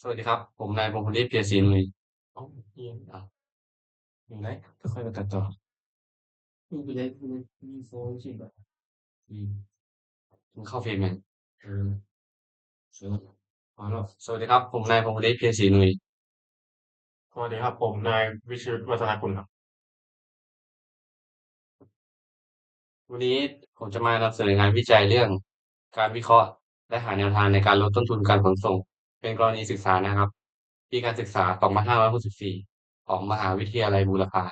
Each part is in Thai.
สวัสดีครับผมนายพงศ์พลเพียรศรีนุยอ๋อเรียนอ่ะอยู่ไหนค่อยๆมาตัดต่อคือไปเล่นมีโฟนใช่ไหมอืมมึงเข้าเฟรมยังเออสวัสดีอ๋อแล้วสวัสดีครับผมนายพงศ์พลเพียรศรีนุยสวัสดีครับผมนายวิชิตวัฒนกุลครับวันนี้ผมจะมานำเสนองานวิจัยเรื่องการวิเคราะห์และหาแนวทางในการลดต้นทุนการขนส่งเป็นกรณีศึกษานะครับปีการศึกษา2564ของมหาวิทยาลัยบูรพา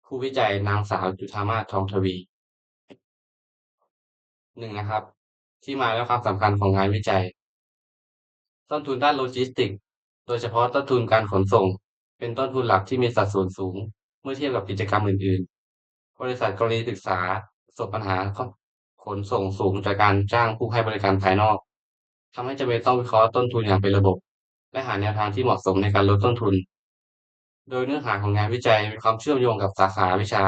ผู้วิจัยนางสาวจุฑามาศทองทวีหนึ่งนะครับที่มาและความสำคัญของงานวิจัย ต้นทุนด้านโลจิสติกส์โดยเฉพาะต้นทุนการขนส่งเป็นต้นทุนหลักที่มีสัดส่วนสูงเมื่อเทียบกับกิจกรรมอื่นๆบริษัทกรณีศึกษาประสบปัญหาขนส่งสูงจากการจ้างผู้ให้บริการภายนอกทำให้จำเป็นต้องวิเคราะห์ต้นทุนอย่างเป็นระบบและหาแนวทางที่เหมาะสมในการลดต้นทุนโดยเนื้อหาของงานวิจัยมีความเชื่อมโยงกับสาขาวิชา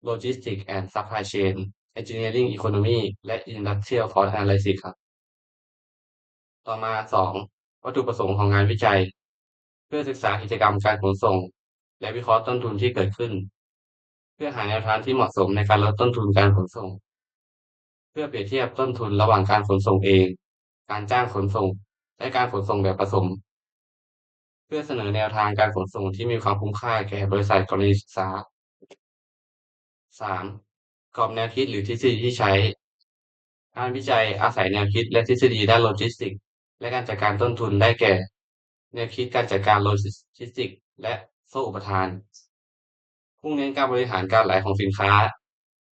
Logistics and Supply Chain Engineering Economy และ Industrial Cost Analysis ครับ ต่อมา2วัตถุประสงค์ของงานวิจัยเพื่อศึกษากิจกรรมการขนส่งและวิเคราะห์ต้นทุนที่เกิดขึ้นเพื่อหาแนวทางที่เหมาะสมในการลดต้นทุนการขนส่งเพื่อเปรียบเทียบต้นทุนระหว่างการขนส่งเองการจ้างขนส่งและการขนส่งแบบผสมเพื่อเสนอแนวทางการขนส่งที่มีความคุ้มค่าแก่บริษัทกรณีศึกษา3กรอบแนวคิดหรือทฤษฎีที่ใช้การวิจัยอาศัยแนวคิดและทฤษฎีด้านโลจิสติกส์และการจัดการต้นทุนได้แก่ แนวคิดการจัดการโลจิสติกส์และโซ่อุปทานมุ่งเน้นการบริหารการไหลของสินค้า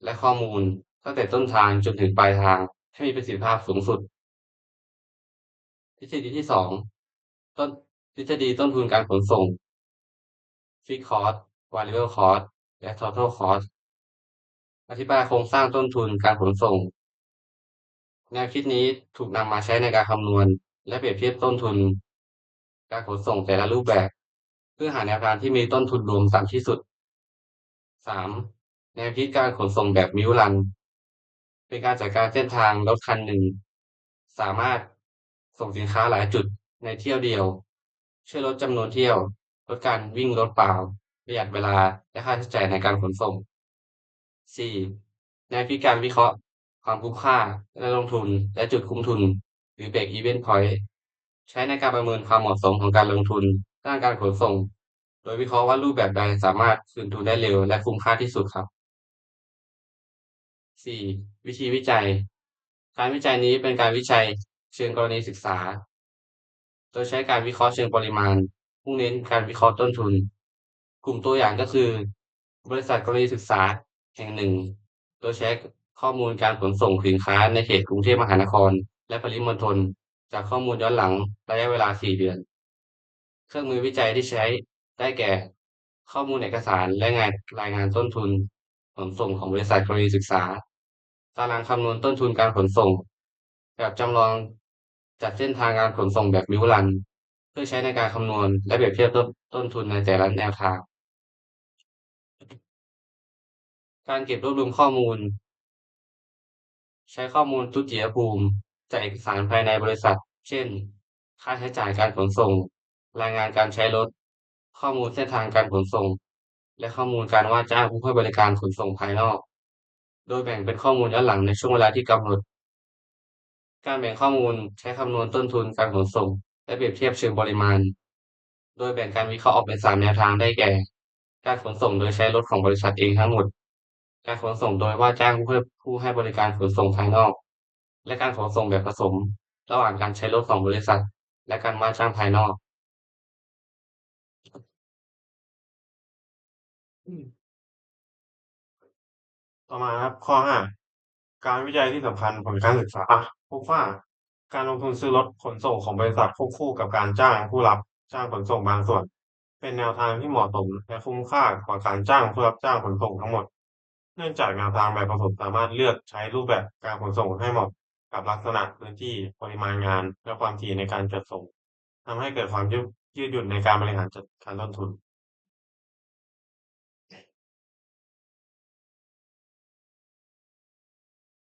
และข้อมูลตั้งแต่ต้นทางจนถึงปลายทางให้มีประสิทธิภาพสูงสุดทฤษฎีที่2ต้นทฤษฎีต้นทุนการขนส่ง Fixed Cost Variable Cost และ Total Cost อธิบายโครงสร้างต้นทุนการขนส่งแนวคิดนี้ถูกนำมาใช้ในการคำนวณและเปรียบเทียบต้นทุนการขนส่งแต่ละรูปแบบเพื่อหาแนวทางที่มีต้นทุนรวมต่ำที่สุด 3. แนวคิดการขนส่งแบบมิลรันเป็นการจัดการเส้นทางรถคันหนึ่งสามารถส่งสินค้าหลายจุดในเที่ยวเดียวช่วยลดจำนวนเที่ยวลดการวิ่งรถเปล่าประหยัดเวลาและค่าใช้จ่ายในการขนส่ง 4. แนวคิดการวิเคราะห์ความคุ้มค่าและลงทุนและจุดคุ้มทุนหรือ Break Even Point ใช้ในการประเมินความเหมาะสมของการลงทุนด้านการขนส่งโดยวิเคราะห์ว่ารูปแบบใดสามารถคืนทุนได้เร็วและคุ้มค่าที่สุดครับ 4. วิธีวิจัยการวิจัยนี้เป็นการวิจัยเชิงกรณีศึกษาโดยใช้การวิเคราะห์เชิงปริมาณมุ่งเน้นการวิเคราะห์ต้นทุนกลุ่มตัวอย่างก็คือบริษัทกรณีศึกษาแห่งหนึ่งโดยใช้ข้อมูลการขนส่งสินค้าในเขตกรุงเทพมหานครและปริมณฑลจากข้อมูลย้อนหลังระยะเวลา4เดือนเครื่องมือวิจัยที่ใช้ได้แก่ข้อมูลเอกสารและรายงานต้นทุนขนส่งของบริษัทกรณีศึกษา ตารางคำนวณต้นทุนการขนส่งแบบจำลองจัดเส้นทางการขนส่งแบบมิวรันเพื่อใช้ในการคำนวณและเปรียบเทียบต้นทุนในแต่ละแนวทางการเก็บรวบรวมข้อมูลใช้ข้อมูลทุติยภูมิจากเอกสารภายในบริษัทเช่นค่าใช้จ่ายการขนส่งรายงานการใช้รถข้อมูลเส้นทางการขนส่งและข้อมูลการว่าจ้างผู้ให้บริการขนส่งภายนอกโดยแบ่งเป็นข้อมูลย้อนหลังในช่วงเวลาที่กำหนด การแบ่งข้อมูลใช้คำนวณต้นทุนการขนส่งและเปรียบเทียบเชิงปริมาณโดยแบ่งการวิเคราะห์ออกเป็น3แนวทางได้แก่การขนส่งโดยใช้รถของบริษัทเองทั้งหมดการขนส่งโดยว่าจ้างผู้ให้บริการขนส่งภายนอกและการขนส่งแบบผสมระหว่างการใช้รถของบริษัทและการว่าจ้างภายนอกอืมต่อมาครับข้อ5การวิจัยที่สำคัญผลการศึกษาพบว่าการลงทุนซื้อรถขนส่งของบริษัทควบคู่กับการจ้างผู้รับจ้างขนส่งบางส่วนเป็นแนวทางที่เหมาะสมและคุ้มค่ากว่าการจ้างผู้รับจ้างขนส่งทั้งหมดเนื่องจากแนวทางแบบผสมสามารถเลือกใช้รูปแบบการขนส่งให้เหมาะกับลักษณะพื้นที่ปริมาณงานและความถี่ในการจัดส่งทำให้เกิดความยืดหยุ่นในการบริหารจัดการต้นทุน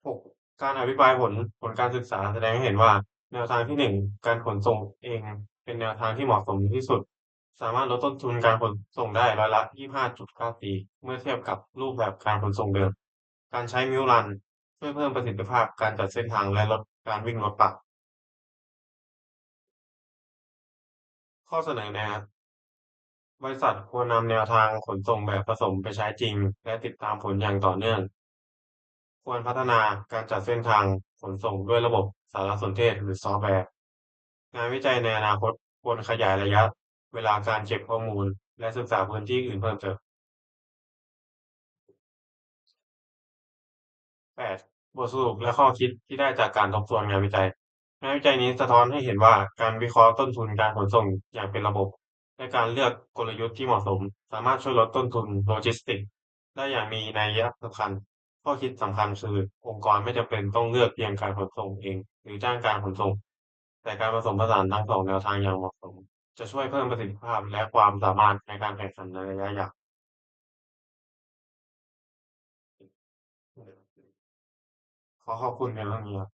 6การอภิปรายผลการศึกษาแสดงให้เห็นว่าแนวทางที่1การขนส่งเอง เป็นแนวทางที่เหมาะสมที่สุด สามารถลดต้นทุนการขนส่งได้ร้อยละ 25.94 เมื่อเทียบกับรูปแบบการขนส่งเดิม การใช้ Milk Run ช่วยเพิ่มประสิทธิภาพการจัดเส้นทางและลดการวิ่งรถตักข้อเสนอแนะครับบริษัทควรนำแนวทางขนส่งแบบผสมไปใช้จริงและติดตามผลอย่างต่อเนื่องควรพัฒนาการจัดเส้นทางขนส่งด้วยระบบสารสนเทศหรือซอฟต์แวร์งานวิจัยในอนาคตควรขยายระยะเวลาการเก็บข้อมูลและศึกษาพื้นที่อื่นเพิ่มเติม 8. บทสรุปและข้อคิดที่ได้จากการทบทวนงานวิจัยงานวิจัยนี้สะท้อนให้เห็นว่าการวิเคราะห์ต้นทุนการขนส่งอย่างเป็นระบบและการเลือกกลยุทธ์ที่เหมาะสมสามารถช่วยลดต้นทุนโลจิสติกส์ได้อย่างมีนัยสำคัญข้อคิดสำคัญคือองค์กรไม่จำเป็นต้องเลือกเพียงการขนส่งเองหรือจ้างการขนส่งแต่การผสมผสานทั้งสองแนวทางอย่างเหมาะสมจะช่วยเพิ่มประสิทธิภาพและความสามารถในการแข่งขันในระยะยาวขอขอบคุณในเรื่องนี้ครับ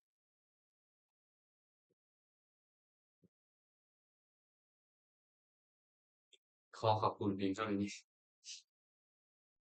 ขอขอบคุณเพียงเท่านี้